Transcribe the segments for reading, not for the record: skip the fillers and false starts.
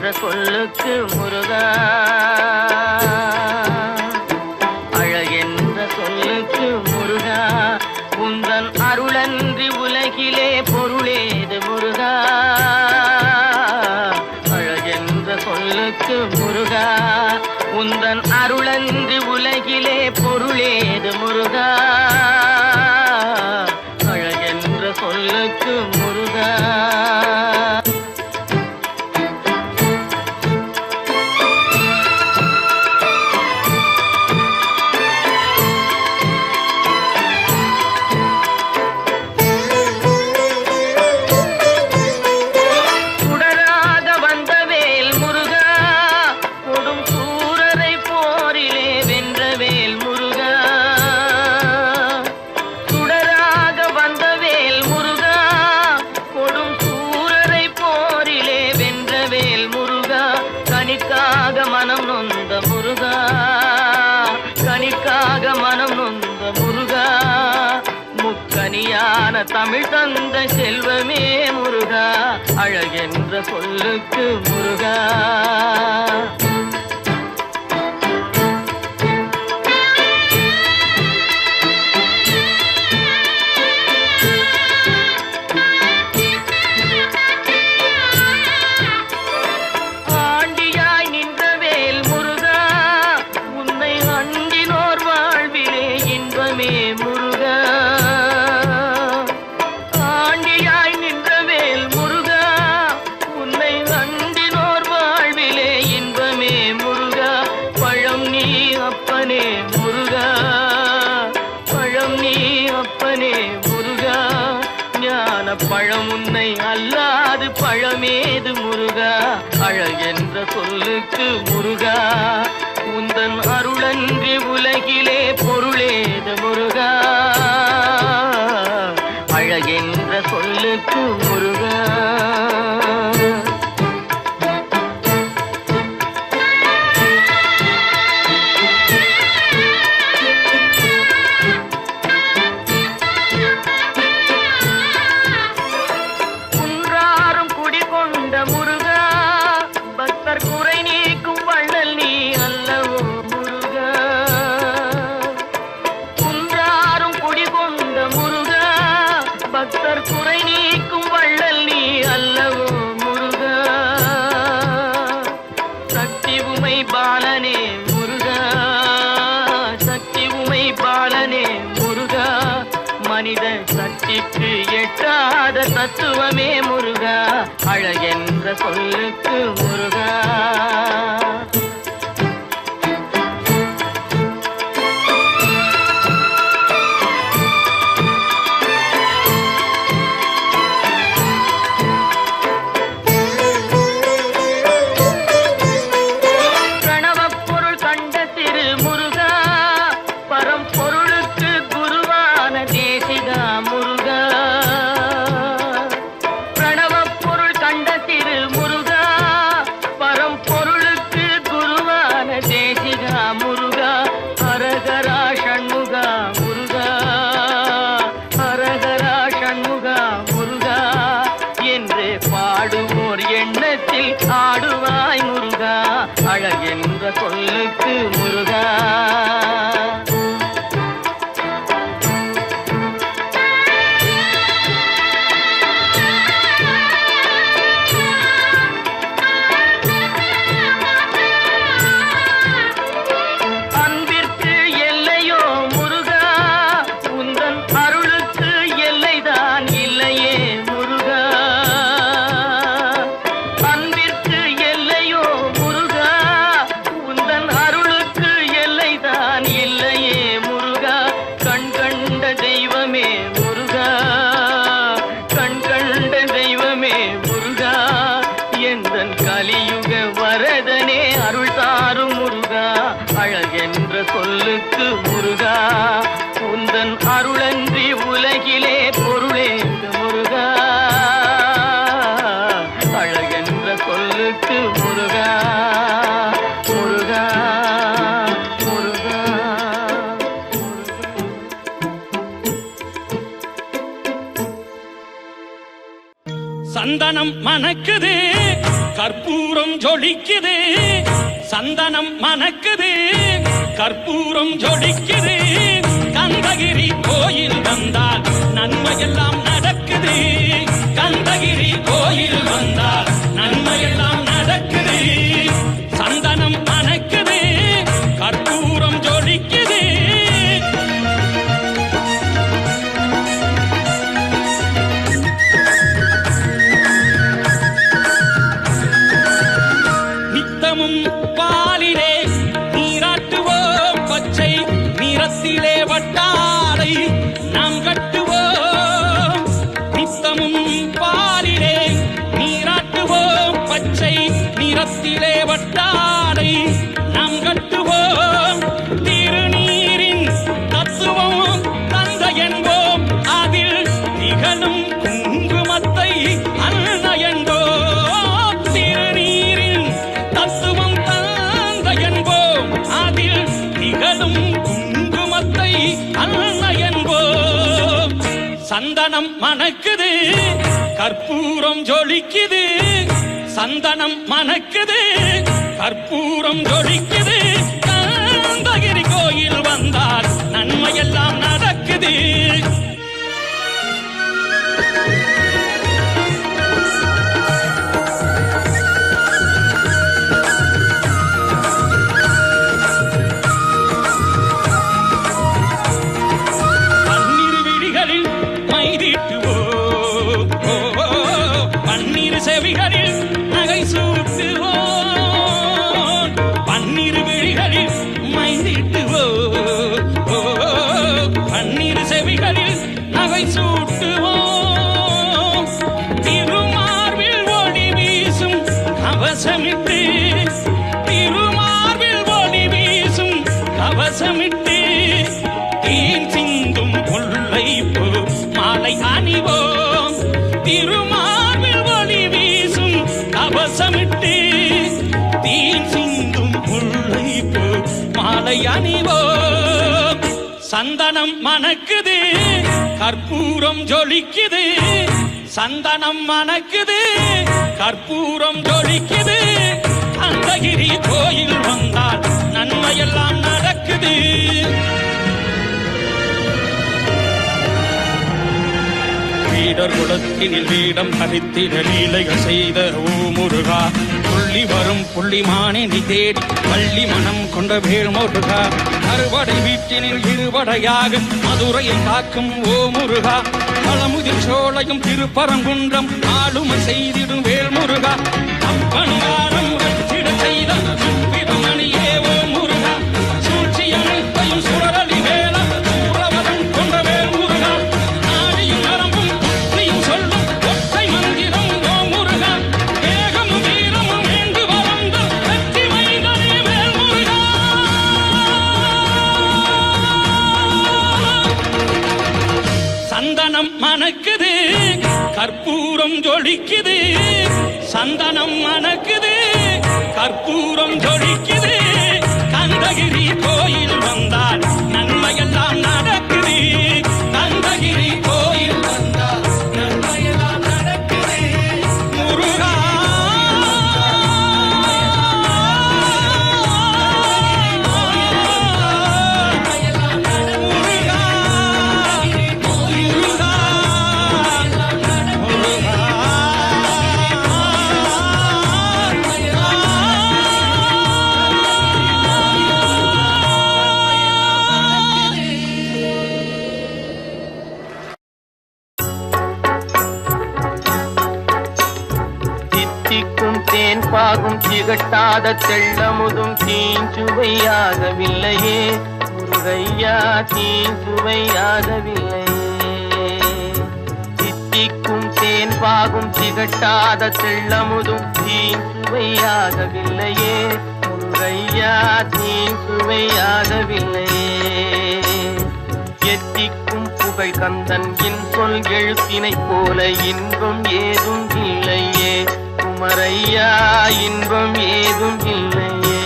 என்ற சொல்லுக்கு முருகா, அழகென்ற சொல்லுக்கு முருகா, உந்தன் அருளன்றி உலகிலே பொருளேது முருகா. அழகென்ற சொல்லுக்கு முருகா, உந்தன் அருளன்றி உலகிலே பொருளேது முருகா. அழகென்ற சொல்லுக்கு முருகா. கனிக்காக மனம் நொந்த முருகா, கனிக்காக மனம் நொந்த முருகா, முக்கனியான தமிழ் தந்த செல்வமே முருகா. அழகென்ற சொல்லுக்கு முருகா. முருகா, ஆண்டியாய் நின்ற வேல் முருகா, உன்னை அண்டினோர் வாழ்விலே இன்பமே முருகா. பழம் நீ அப்பனே முருகா, பழம் நீ அப்பனே முருகா, ஞான பழம் உன்னை அல்லாது பழமேது முருகா. அழகென்ற சொல்லுக்கு முருகா, உந்தன் அருளன்றி உலகிலே பொருளேது முருகா. அழகென்ற சொல்லுக்கு முருகா. குன்றாரும் குடிகொண்ட முருகா, பக்தர் குறை நீக்கும் வள்ளல் நீ அல்லவோ முருகா. குன்றாரும் குடிகொண்ட முருகா, பக்தர் குறை நீக்கும் வள்ளல் நீ அல்லவோ முருகா. சக்தி உமை பாலனே முருகா, சக்தி உமை பாலனே முருகா, மனித சக்திக்கு எட்டாத தத்துவமே முருகா. அழகென்ற சொல்லுக்கு முருகா. பிரணவப்பொருள் கண்ட திரு முருகா, பரம்பொருளுக்கு குருவான தேசிகா முருகா. பிரணவப்பொருள் கண்ட திரு முருகா, பரம்பொருளுக்கு சந்தனம் மணக்குது கற்பூரம் ஜொலிக்குது சந்தனம் மணக்குது கற்பூரம் ஜொலிக்குது கந்தகிரி கோயில் வந்தால் நன்மையெல்லாம் நடக்குது கந்தகிரி கோயில் வந்தால் நன்மையெல்லாம் நடக்குது சந்தனம் மணக்குது கற்பூரம் ஜொலிக்குது நித்தமும் பாலிலே நீராட்டுவோம் பச்சை நிறத்திலே வட்டாரை நாம் கட்டுவோம் நித்தமும் பாலிலே நீராட்டுவோம் பச்சை நிறத்திலே வட்டாரை நாம் கட்டுவோம் திருநீரின் தத்துவம் தந்த என்போம் அதில் திகழும் குங்குமத்தை அன்ன என்போம் திருநீரின் தத்துவம் தந்த என்போம் அதில் திகழும் குங்குமத்தை அன்ன என்போம் சந்தனம் மணக்குது கற்பூரம் ஜொலிக்குது சந்தனம் மணக்குது கற்பூரம் ஜொலிக்குது கந்தகிரி கோயில் வந்தால் நன்மையெல்லாம் நடக்குது பன்னிரு விழிகளில் மைதீட்டுவோம் பன்னிரு செவிகளில் நகை சூட்டுவோம் பன்னிரு விழிகளில் மைதீட்டுவோம் பன்னிரு செவிகளில் நகை சூட்டுவோம் திருமார்பில் ஒளி வீசும் கவசமிட்டு திருமார்பில் ஒளி வீசும் கவசமிட்டு தேன் சிந்தும் முல்லை பூ மாலை அணிவோம் திருமார்பில் ஒளி வீசும் கவசமிட்டு தேன் சிந்தும் முல்லை பூ மாலை அணிவோம் சந்தனம் மணக்குது கற்பூரம் ஜொலிக்குது சந்தனம் மணக்குது கற்பூரம் ஜொலிக்குது கந்தகிரி கோயில் வந்தால் நன்மையெல்லாம் நடக்குது வீடர் குலத்தினில் வீடம் தரித்திட லீலைகள் செய்த ஓ முருகா புள்ளி வரும் புள்ளிமானே நீ தேடி பள்ளி மனம் கொண்ட வேள் முருகா அறுவடை வீட்டினில் இருவடையாக மதுரையை காக்கும் ஓ முருகா பழமுதிர் சோழையும் திருப்பரங்குன்றம் ஆளுமை செய்திடும் வேள் முருகா அப்பனுவாரம் வெற்றிட செய்த சுப்பிரமணியே ஓ முருகா சூழ்ச்சி அனைத்தையும் சுழலி வேள சூழவதன் கொண்ட வேள் முருகா நாடியும் நரம்பும் புத்தியும் சொல்லும் ஒற்றை மந்திரம் ஓ முருகா வேகமும் வீரமும் வேண்டு வளர்ந்த வெற்றி மைந்தனே வேல் முருகா சந்தனம் மணக்குது கற்பூரம் ஜொலிக்குது சந்தனம் மணக்குது கற்பூரம் ஜொலிக்குது கந்தகிரி கோயில் வந்தால் நன்மையெல்லாம் நடக்குது கந்தகிரி கோயில் வந்தால் நன்மையெல்லாம் நடக்குது முருகா தித்திக்கும் தேன் பாகும் திகட்டாத தெள்ளமுதும் தீஞ்சுவையாகவில்லையே முருகையா தீஞ்சுவையாகவில்லையே தித்திக்கும் தேன் பாகும் திகட்டாத தெள்ளமுதும் தீஞ்சுவையாகவில்லையே முருகையா தீஞ்சுவையாகவில்லையே எத்திக்கும் புகழ் கந்தன் என் சொல் எழுத்தினைப் போல இன்பம் ஏதும் இல்லையே குமரையா இன்பம் ஏதும் இல்லையே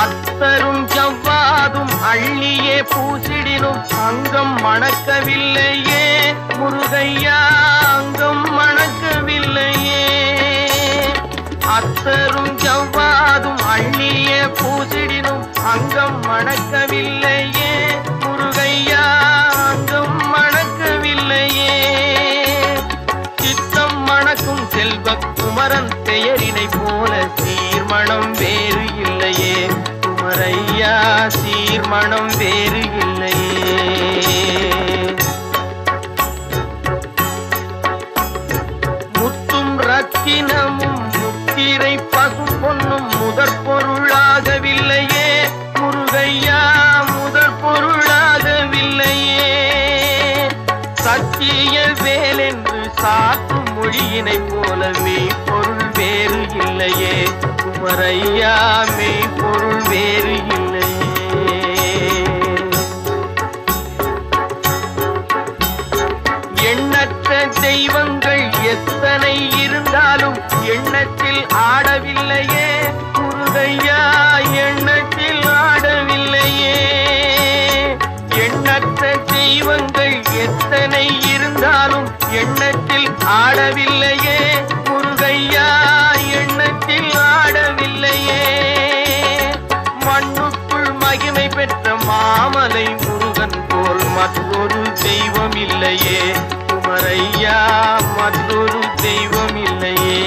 அத்தரும் ஜவ்வாதும் அள்ளியே பூசிடினும் அங்கம் மணக்கவில்லையே முருகையா, அங்கம் மணக்கவில்லையே. அத்தரும் ஜவ்வாதும் அள்ளிய பூசிடினும் அங்கம் மணக்கவில்லையே முருகையா, அங்கம் மணக்கவில்லையே. சித்தம் மணக்கும் செல்வ குமரன் பெயரினை போல சீர்மணம் வேறு இல்லையே குமரையா, சீர்மணம் வேறு இல்லையே. முத்தும் ரத்தினமும் முத்திரை பசும் பொன்னும் முதற் பொருளாகவில்லையே முருகையா, முதற் பொருளாகவில்லையே. சத்திய வேலென்று சாற்றும் மொழியினை போல மெய்ப்பொருள் வேறு இல்லையே குமரையா, மெய்ப்பொருள் வேறு இல்லையே. எண்ணற்ற தெய்வங்கள் எத்தனை இருந்தாலும் எண்ணத்தில் ஆடவில்லையே முருகையா, எண்ணத்தில் ஆடவில்லையே. எண்ணற்ற தெய்வங்கள் எத்தனை இருந்தாலும் எண்ணத்தில் ஆடவில்லையே முருகையா, எண்ணத்தில் ஆடவில்லையே. மண்ணுக்குள் மகிமை பெற்ற மாமலை முருகன் போல் மற்றொரு தெய்வம் இல்லையே குமரையா, மற்றொரு தெய்வம் இல்லையே.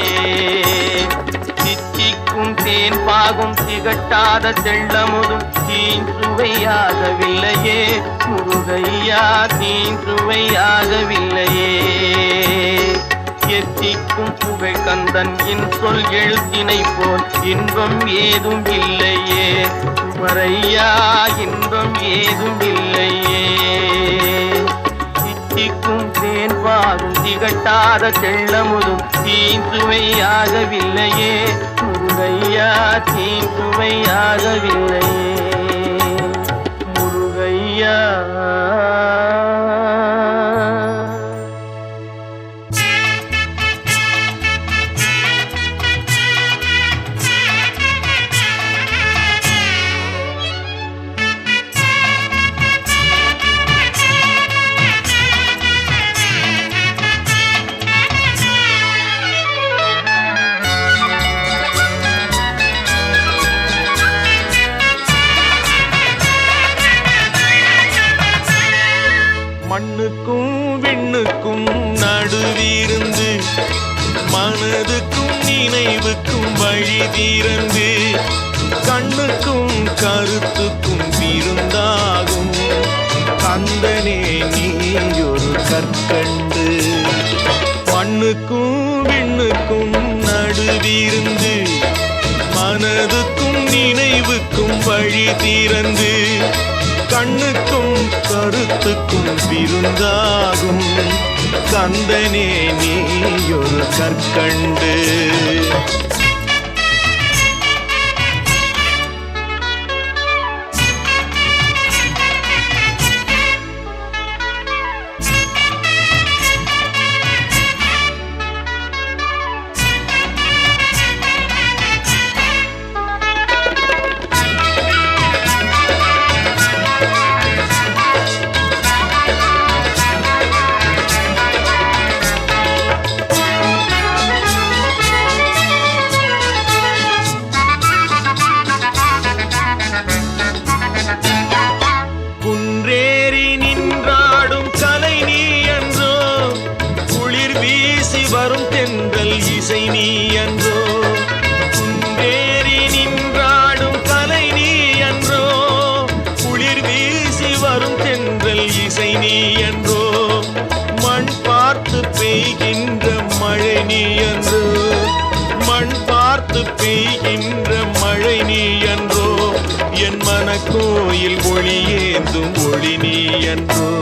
சித்திக்கும் தேன் பாகும் திகட்டாத தெள்ளமுதும் தீன் சுவையாகவில்லையே முருகையா, தீன் சுவையாகவில்லையே. எத்திக்கும் புகழ் கந்தன் என் சொல் எழுத்தினை போல் இன்பம் ஏதும் இல்லையே குமரையா, இன்பம் ஏதும் இல்லையே. சித்திக்கும் தேன் பாகும் திகட்டாத தெள்ளமுதும் தீன் சுவையாகவில்லையே முருகையா, தீன் சுவையாகவில்லையே முருகையா. மண்ணுக்கும் விண்ணுக்கும் நடுவிருந்து மனதுக்கும் நினைவுக்கும் வழி தீரந்து கண்ணுக்கும் கருத்துக்கும் விருந்தாகும் கந்தனே நீயொரு கற்கண்டு. மண்ணுக்கும் விண்ணுக்கும் நடுவிருந்து மனதுக்கும் நினைவுக்கும் வழி தீரந்து கண்ணுக்கும் கருத்துக்கும் விருந்தாகும் கந்தனே நீயொரு கற்கண்டு. வரும் தென்றல் இசை நீ அன்றோ, குன்றேறி நின்றாடும் கலை நீ அன்றோ, குளிர் வீசி வரும் தென்றல் இசை நீ அன்றோ, மண் பார்த்து பெய்கின்ற மழை நீ அன்றோ, மண் பார்த்து பெய்கின்ற மழை நீ அன்றோ, என் மனக்கோயில் ஒளியேந்தும் ஒளி நீ அன்றோ,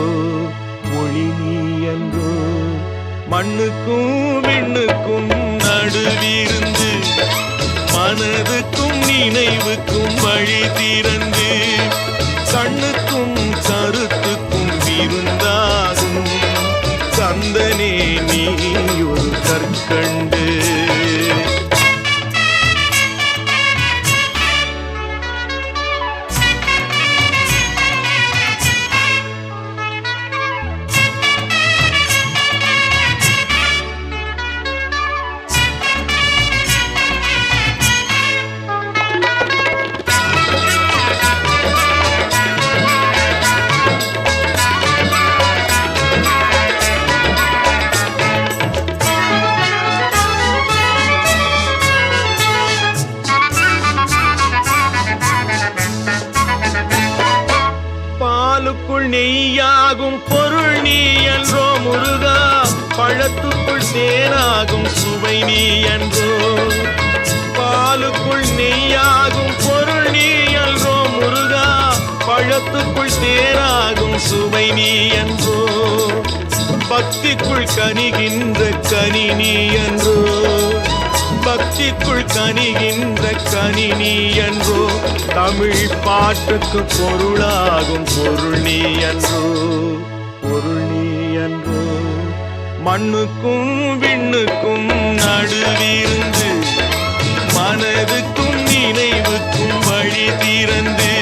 ஒளி நீ அன்றோ. மண்ணுக்கும் விண்ணுக்கும் நடுவிருந்து மனதுக்கும் நினைவுக்கும் வழி திறந்து கண்ணுக்கும் கருத்துக்கும் விருந்தாகும் கந்தனே நீ ஒரு கற்கண்டு. பாலுக்குள் நெய்யாகும் பொருள் நீ என்றோ முருகா, பழத்துக்குள் தேனாகும் சுவை நீ என்றோ. பாலுக்குள் நெய்யாகும் பொருள் நீ என்றோ முருகா, பழத்துக்குள் தேனாகும் சுவை நீ என்றோ. பக்திக்குள் கனிகின்ற கனி நீ என்றோ, பக்திக்குள் கனிகின்ற கனி நீ என்றோ. தமிழ் பாட்டுக்கு பொருளாகும் பொருள் நீ என்றோ, பொருள் நீ என்றோ. மண்ணுக்கும் விண்ணுக்கும் நடுவிருந்து மனதுக்கும் நினைவுக்கும் வழி திறந்து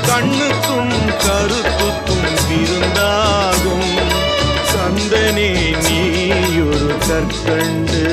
கண்ணுக்கும் கருத்துக்கும் விருந்தாகும் கந்தனே நீ ஒரு கற்கண்டு.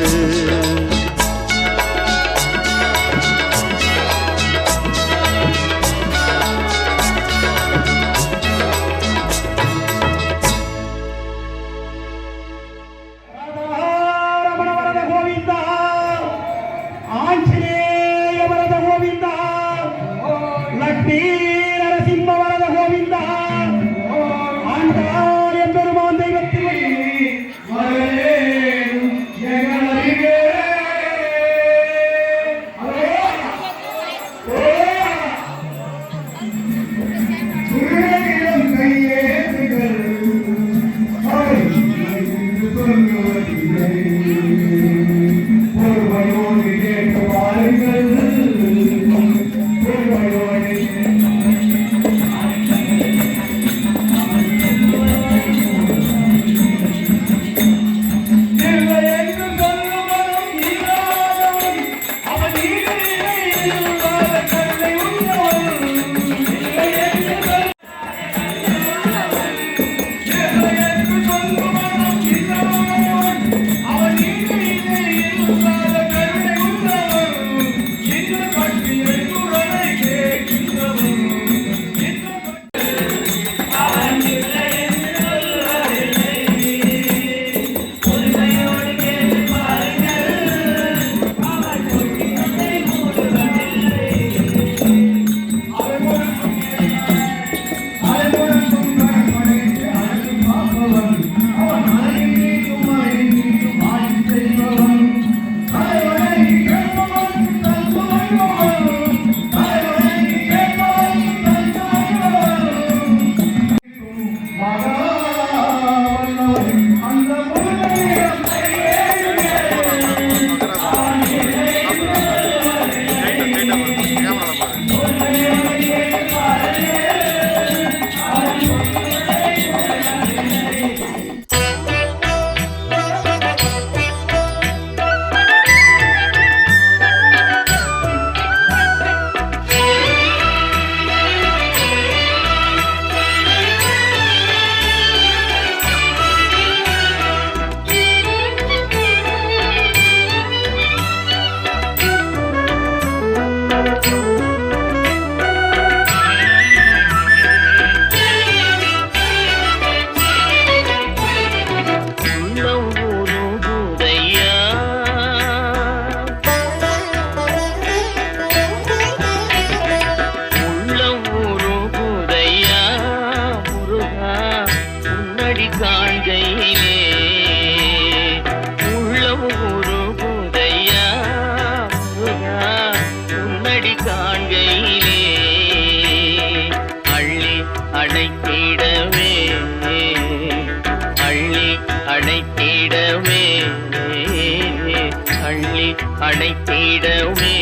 அணைத்திடவே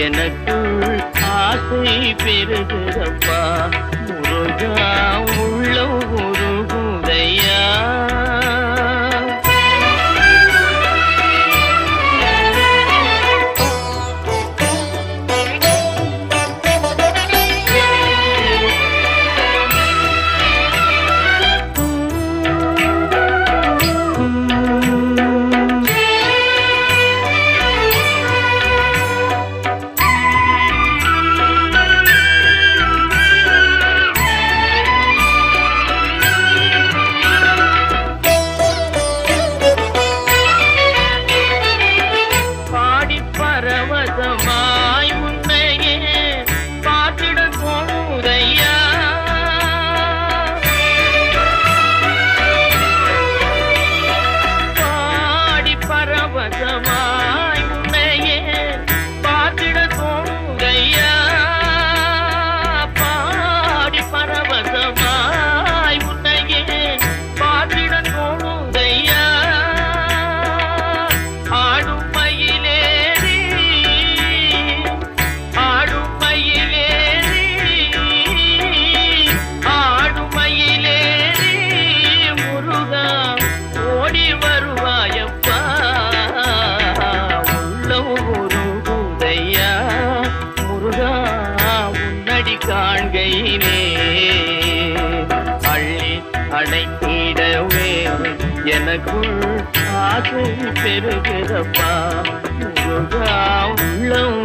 எனக்குள் ஆசை பெருகிறப்பா முருகா உள்ளம் உருகுதையா. எனக்குள் ஆசை பெருகிறப்பா முருகா உள்ளம்